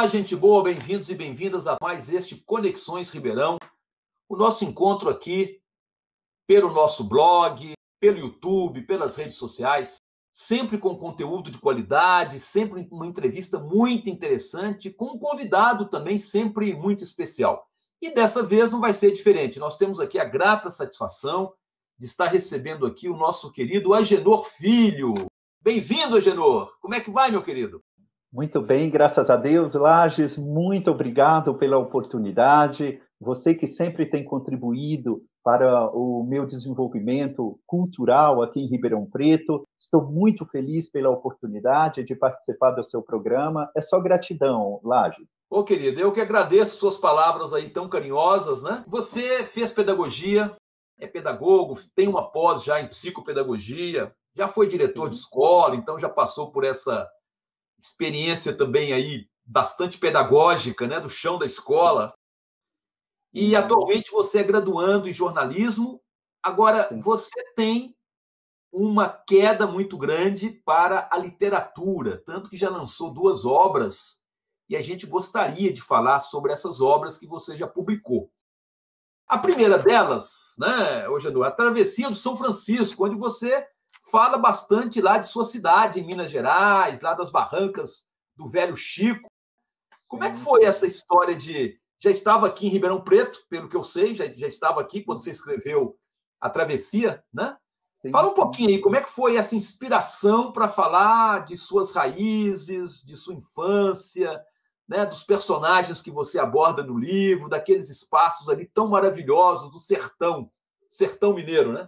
Olá, gente boa, bem-vindos e bem-vindas a mais este Conexões Ribeirão, o nosso encontro aqui pelo nosso blog, pelo YouTube, pelas redes sociais, sempre com conteúdo de qualidade, sempre uma entrevista muito interessante, com um convidado também sempre muito especial. E dessa vez não vai ser diferente, nós temos aqui a grata satisfação de estar recebendo aqui o nosso querido Agenor Filho. Bem-vindo, Agenor! Como é que vai, meu querido? Muito bem, graças a Deus. Lages, muito obrigado pela oportunidade. Você que sempre tem contribuído para o meu desenvolvimento cultural aqui em Ribeirão Preto. Estou muito feliz pela oportunidade de participar do seu programa. É só gratidão, Lages. Ô, querido, eu que agradeço suas palavras aí tão carinhosas, né? Você fez pedagogia, é pedagogo, tem uma pós já em psicopedagogia, já foi diretor de escola, então já passou por essa experiência também aí bastante pedagógica, né, do chão da escola. E atualmente você é graduando em jornalismo. Agora, você tem uma queda muito grande para a literatura, tanto que já lançou 2 obras, e a gente gostaria de falar sobre essas obras que você já publicou. A primeira delas, né, hoje é a Travessia do São Francisco, onde você fala bastante lá de sua cidade, em Minas Gerais, lá das barrancas do Velho Chico. Como é que foi essa história de... Já estava aqui em Ribeirão Preto, pelo que eu sei, já estava aqui quando você escreveu A Travessia, né? Fala um pouquinho aí, como é que foi essa inspiração para falar de suas raízes, de sua infância, né, dos personagens que você aborda no livro, daqueles espaços ali tão maravilhosos do sertão mineiro, né?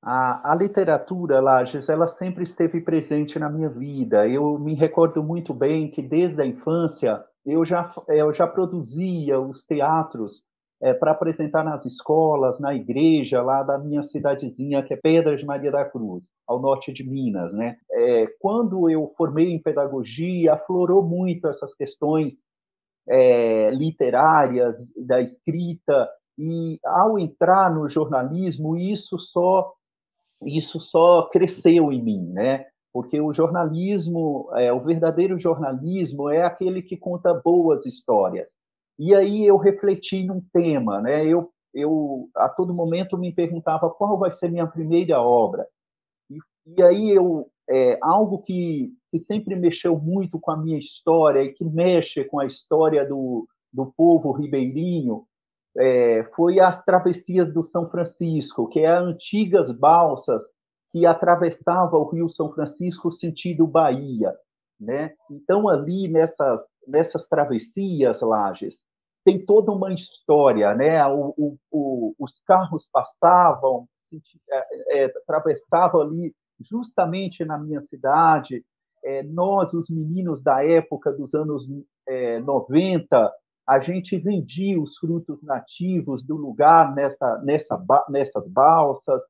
A literatura, Lages, ela sempre esteve presente na minha vida. Eu me recordo muito bem que, desde a infância, eu já produzia os teatros para apresentar nas escolas, na igreja, lá da minha cidadezinha, que é Pedras de Maria da Cruz, ao norte de Minas, né? Quando eu formei em pedagogia, aflorou muito essas questões literárias, da escrita, e, ao entrar no jornalismo, isso só cresceu em mim, né? Porque o jornalismo, o verdadeiro jornalismo é aquele que conta boas histórias. E aí eu refleti num tema, né? Eu a todo momento me perguntava qual vai ser minha primeira obra. E aí algo que sempre mexeu muito com a minha história e que mexe com a história do povo ribeirinho foi as travessias do São Francisco, que é as antigas balsas que atravessavam o Rio São Francisco sentido Bahia, né? Então, ali nessas travessias, Lages, tem toda uma história, né? Os carros passavam, atravessavam ali justamente na minha cidade. Nós, os meninos da época dos anos 90, a gente vendia os frutos nativos do lugar nessas balsas.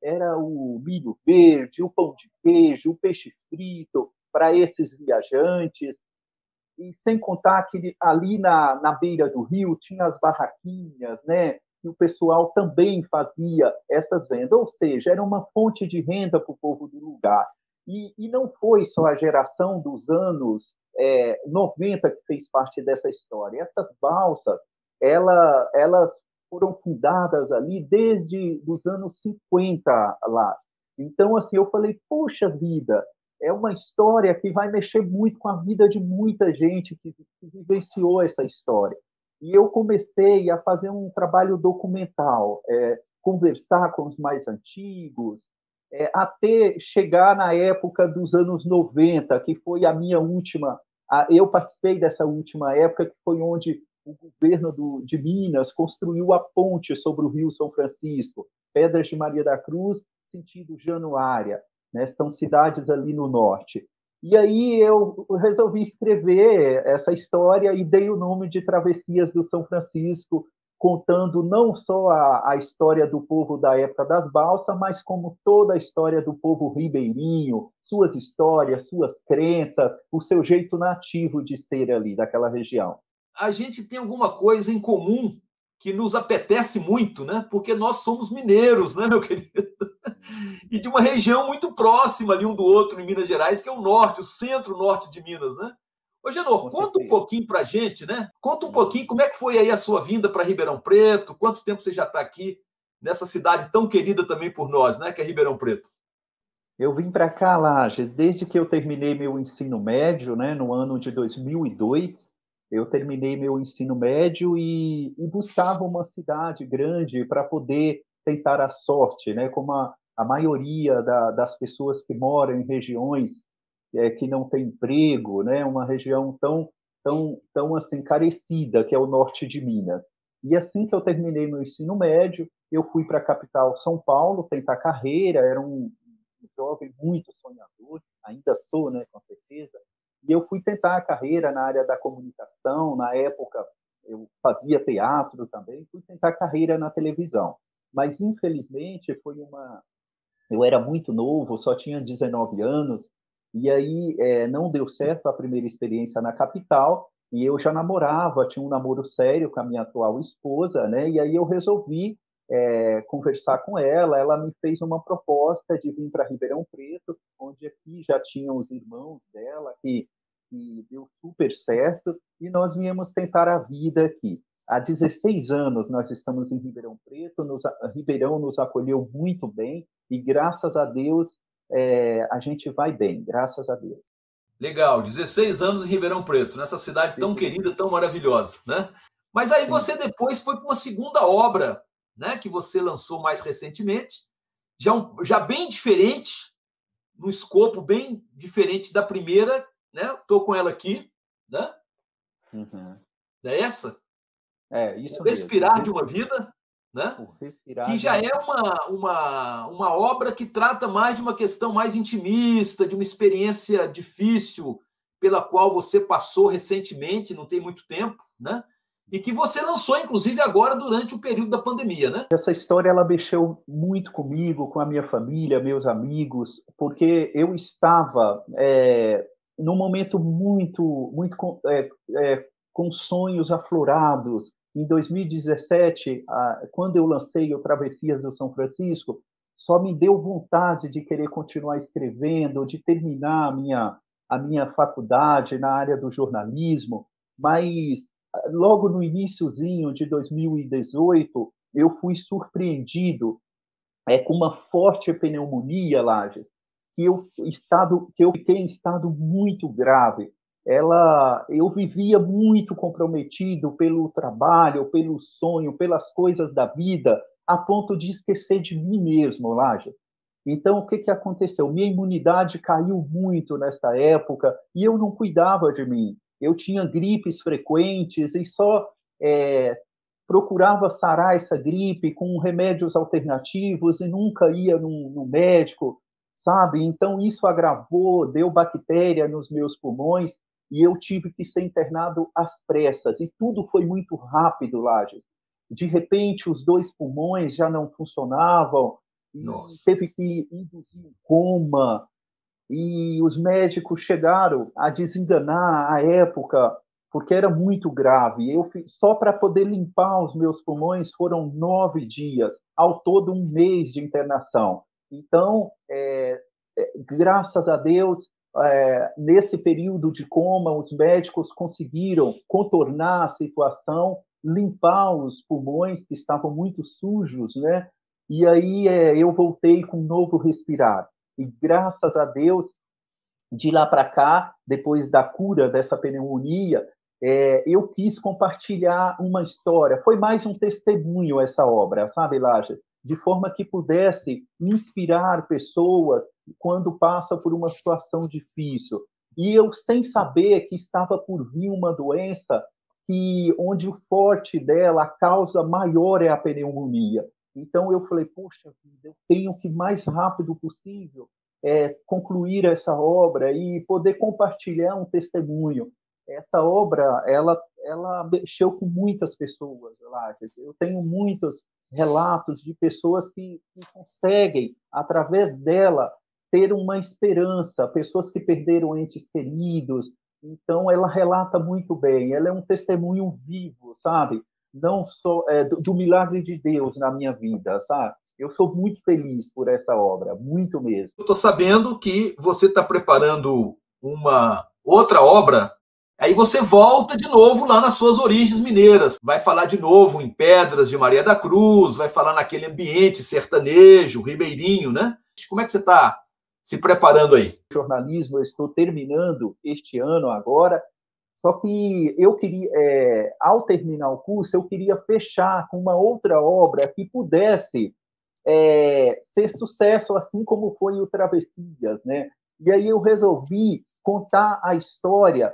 Era o milho verde, o pão de queijo, o peixe frito para esses viajantes. E sem contar que ali na beira do rio tinha as barraquinhas, né? E o pessoal também fazia essas vendas. Ou seja, era uma fonte de renda para o povo do lugar. E não foi só a geração dos anos 90 que fez parte dessa história. Essas balsas, elas foram fundadas ali desde os anos 50 lá. Então, assim, eu falei, poxa vida, é uma história que vai mexer muito com a vida de muita gente que vivenciou essa história. E eu comecei a fazer um trabalho documental, conversar com os mais antigos, até chegar na época dos anos 90, que foi a minha última. Eu participei dessa última época, que foi onde o governo de Minas construiu a ponte sobre o Rio São Francisco, Pedras de Maria da Cruz, sentido Januária, né? São cidades ali no norte. E aí eu resolvi escrever essa história e dei o nome de Travessias do São Francisco, contando não só a história do povo da época das balsas, mas como toda a história do povo ribeirinho, suas histórias, suas crenças, o seu jeito nativo de ser ali, daquela região. A gente tem alguma coisa em comum que nos apetece muito, né? Porque nós somos mineiros, né, meu querido? E de uma região muito próxima ali um do outro em Minas Gerais, que é o norte, o centro-norte de Minas, né? Ô, Genor, Com conta um certeza. pouquinho para a gente, né? Conta um pouquinho como é que foi aí a sua vinda para Ribeirão Preto, quanto tempo você já está aqui nessa cidade tão querida também por nós, né? Que é Ribeirão Preto. Eu vim para cá, Lages, desde que eu terminei meu ensino médio, né, no ano de 2002. Eu terminei meu ensino médio e buscava uma cidade grande para poder tentar a sorte, né, como a maioria das pessoas que moram em regiões que não têm emprego, né, uma região tão assim carecida que é o norte de Minas. E assim que eu terminei meu ensino médio, eu fui para a capital São Paulo tentar carreira. Era um jovem muito sonhador, ainda sou, né, com certeza. E eu fui tentar a carreira na área da comunicação. Na época eu fazia teatro também, fui tentar carreira na televisão. Mas infelizmente eu era muito novo, só tinha 19 anos, e aí não deu certo a primeira experiência na capital, e eu já namorava, tinha um namoro sério com a minha atual esposa, né? E aí eu resolvi conversar com ela. Ela me fez uma proposta de vir para Ribeirão Preto, onde aqui já tinham os irmãos dela, que deu super certo, e nós viemos tentar a vida aqui. Há 16 anos nós estamos em Ribeirão Preto, Ribeirão nos acolheu muito bem, e graças a Deus a gente vai bem, graças a Deus. Legal, 16 anos em Ribeirão Preto, nessa cidade tão querida, tão maravilhosa, né? Mas aí Sim. você depois foi para uma segunda obra, né, que você lançou mais recentemente, já bem diferente, num escopo bem diferente da primeira, né? Estou com ela aqui, né? Uhum. É essa? Isso O mesmo. Respirar de uma Vida, né? O Respirar Que de já uma é Vida. uma obra que trata mais de uma questão mais intimista, de uma experiência difícil pela qual você passou recentemente, não tem muito tempo, né? E que você lançou, inclusive, agora durante o período da pandemia, né? Essa história ela mexeu muito comigo, com a minha família, meus amigos, porque eu estava num momento muito com sonhos aflorados. Em 2017, quando eu lancei o Travessias do São Francisco, só me deu vontade de querer continuar escrevendo, de terminar a minha faculdade na área do jornalismo. Mas logo no iniciozinho de 2018, eu fui surpreendido com uma forte pneumonia, Lages, que eu fiquei em estado muito grave. Eu vivia muito comprometido pelo trabalho, pelo sonho, pelas coisas da vida, a ponto de esquecer de mim mesmo, Lages. Então, o que aconteceu? Minha imunidade caiu muito nessa época e eu não cuidava de mim. Eu tinha gripes frequentes e só procurava sarar essa gripe com remédios alternativos e nunca ia no médico, sabe? Então, isso agravou, deu bactéria nos meus pulmões e eu tive que ser internado às pressas. E tudo foi muito rápido, Lages. De repente, os 2 pulmões já não funcionavam e Nossa. teve que induzir um coma. E os médicos chegaram a desenganar à época, porque era muito grave. Só para poder limpar os meus pulmões foram 9 dias, ao todo 1 mês de internação. Então, graças a Deus, nesse período de coma, os médicos conseguiram contornar a situação, limpar os pulmões que estavam muito sujos, né? E aí eu voltei com um novo respirar. E graças a Deus, de lá para cá, depois da cura dessa pneumonia, eu quis compartilhar uma história. Foi mais um testemunho essa obra, sabe, Laje? De forma que pudesse inspirar pessoas quando passam por uma situação difícil. E eu, sem saber que estava por vir uma doença onde o forte dela, a causa maior é a pneumonia. Então eu falei, poxa vida, eu tenho que mais rápido possível concluir essa obra e poder compartilhar um testemunho. Essa obra, ela mexeu com muitas pessoas, Lages. Eu tenho muitos relatos de pessoas que conseguem, através dela, ter uma esperança, pessoas que perderam entes queridos. Então, ela relata muito bem. Ela é um testemunho vivo, sabe? Não só do milagre de Deus na minha vida, sabe? Eu sou muito feliz por essa obra, muito mesmo. Eu estou sabendo que você está preparando uma outra obra Aí você volta de novo lá nas suas origens mineiras, vai falar de novo em Pedras de Maria da Cruz, vai falar naquele ambiente sertanejo, ribeirinho, né? Como é que você está se preparando aí? Jornalismo, eu estou terminando este ano agora, só que eu queria, ao terminar o curso, eu queria fechar com uma outra obra que pudesse ser sucesso, assim como foi o Travessias, né? E aí eu resolvi contar a história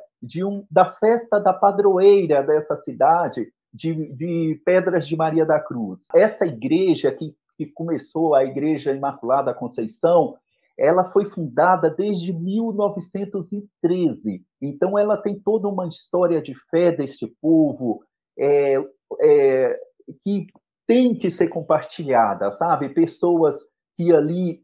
da festa da padroeira dessa cidade, de Pedras de Maria da Cruz. Essa igreja que começou, a Igreja Imaculada Conceição, ela foi fundada desde 1913. Então, ela tem toda uma história de fé deste povo, é, que tem que ser compartilhada, sabe? Pessoas que ali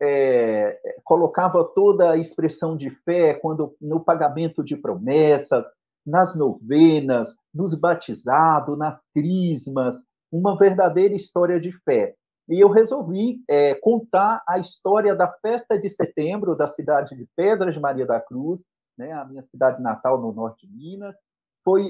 colocava toda a expressão de fé quando no pagamento de promessas, nas novenas, nos batizados, nas crismas, uma verdadeira história de fé. E eu resolvi contar a história da festa de setembro da cidade de Pedras de Maria da Cruz, né, a minha cidade natal no norte de Minas,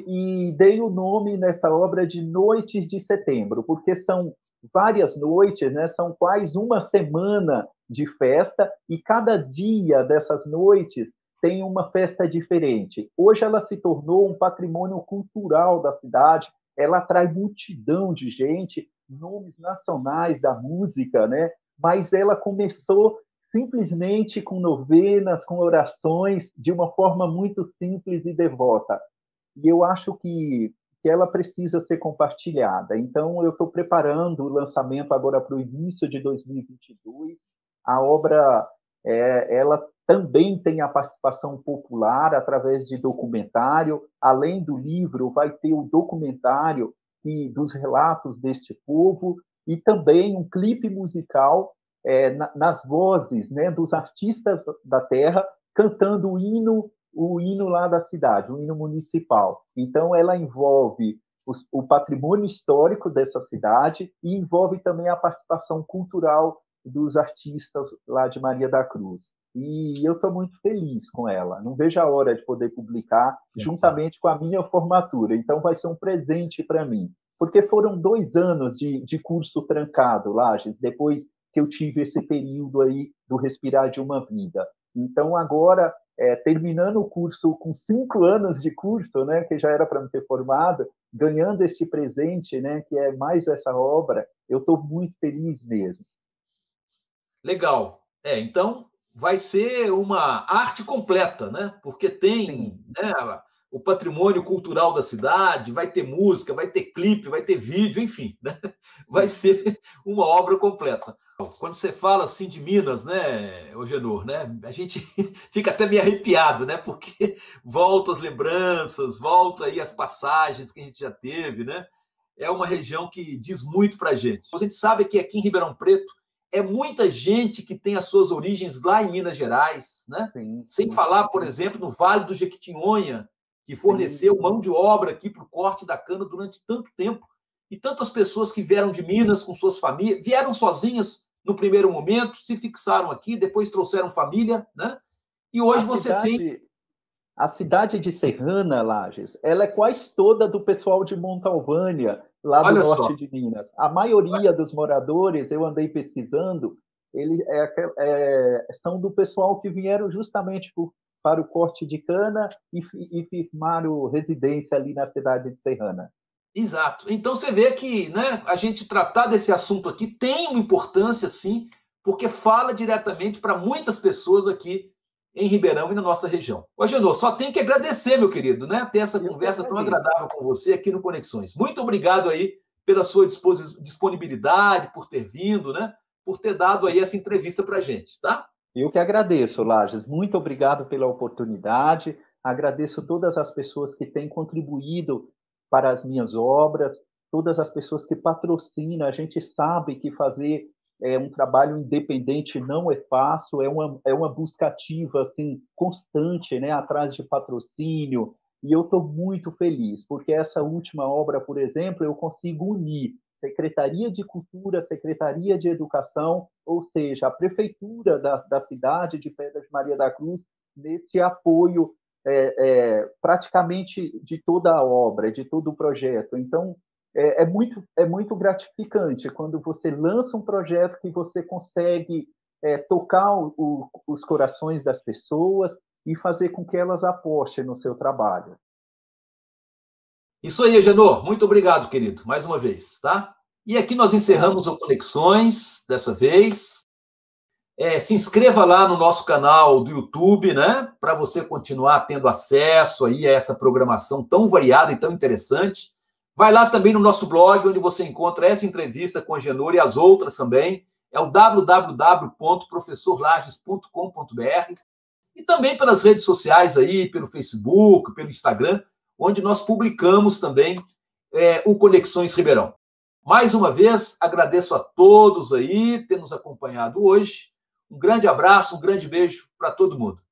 e dei o nome nessa obra de Noites de Setembro, porque são várias noites, né? São quase uma semana de festa, e cada dia dessas noites tem uma festa diferente. Hoje ela se tornou um patrimônio cultural da cidade, ela atrai multidão de gente, nomes nacionais da música, né? Mas ela começou simplesmente com novenas, com orações, de uma forma muito simples e devota. E eu acho que ela precisa ser compartilhada. Então, eu estou preparando o lançamento agora para o início de 2022. A obra, ela também tem a participação popular através de documentário. Além do livro, vai ter o documentário dos relatos deste povo e também um clipe musical nas vozes, né, dos artistas da terra cantando o hino lá da cidade, o hino municipal. Então, ela envolve o patrimônio histórico dessa cidade e envolve também a participação cultural dos artistas lá de Maria da Cruz. E eu estou muito feliz com ela. Não vejo a hora de poder publicar juntamente com a minha formatura. Então, vai ser um presente para mim. Porque foram 2 anos de curso trancado, Lages, depois que eu tive esse período aí do respirar de uma vida. Então, agora, terminando o curso com 5 anos de curso, né, que já era para me ter formado, ganhando este presente, né, que é mais essa obra, eu estou muito feliz mesmo. Legal. Então vai ser uma arte completa, né? Porque tem, Sim. né, o patrimônio cultural da cidade, vai ter música, vai ter clipe, vai ter vídeo, enfim, né? Vai ser uma obra completa. Quando você fala assim de Minas, né, Ogenor, né, a gente fica até meio arrepiado, né, porque volta as lembranças, volta aí as passagens que a gente já teve, né? É uma região que diz muito para a gente. A gente sabe que aqui em Ribeirão Preto é muita gente que tem as suas origens lá em Minas Gerais, né? Sim, Sem sim, falar, por exemplo, no Vale do Jequitinhonha, que sim, forneceu mão de obra aqui para o corte da cana durante tanto tempo. E tantas pessoas que vieram de Minas com suas famílias, vieram sozinhas no primeiro momento, se fixaram aqui, depois trouxeram família, né? E A hoje você tem. cidade, a cidade de Serrana, Lages, ela é quase toda do pessoal de Montalvânia, lá do Olha norte só, de Minas. A maioria dos moradores, eu andei pesquisando, são do pessoal que vieram justamente para o corte de cana e firmaram residência ali na cidade de Serrana. exato. Então você vê que, né, a gente tratar desse assunto aqui tem uma importância, sim, porque fala diretamente para muitas pessoas aqui em Ribeirão e na nossa região. Ô, Genô, só tem que agradecer, meu querido, né, ter essa Eu que conversa tão agradeço. agradável com você aqui no Conexões. Muito obrigado aí pela sua disponibilidade, por ter vindo, né, por ter dado aí essa entrevista para a gente, tá? Eu que agradeço, Lages. Muito obrigado pela oportunidade. Agradeço todas as pessoas que têm contribuído para as minhas obras, todas as pessoas que patrocinam. A gente sabe que fazer um trabalho independente não é fácil, é uma busca ativa, assim, constante, né, atrás de patrocínio. E eu estou muito feliz, porque essa última obra, por exemplo, eu consigo unir Secretaria de Cultura, Secretaria de Educação, ou seja, a Prefeitura da cidade de Pedras de Maria da Cruz, nesse apoio praticamente de toda a obra, de todo o projeto. Então, é muito gratificante quando você lança um projeto que você consegue tocar os corações das pessoas e fazer com que elas apostem no seu trabalho. Isso aí, Agenor. Muito obrigado, querido, mais uma vez, tá? E aqui nós encerramos o Conexões dessa vez. Se inscreva lá no nosso canal do YouTube, né? Para você continuar tendo acesso aí a essa programação tão variada e tão interessante. Vai lá também no nosso blog, onde você encontra essa entrevista com a Agenor e as outras também. É o www.professorlages.com.br. E também pelas redes sociais aí, pelo Facebook, pelo Instagram, onde nós publicamos também o Conexões Ribeirão. Mais uma vez, agradeço a todos aí ter nos acompanhado hoje. Um grande abraço, um grande beijo para todo mundo.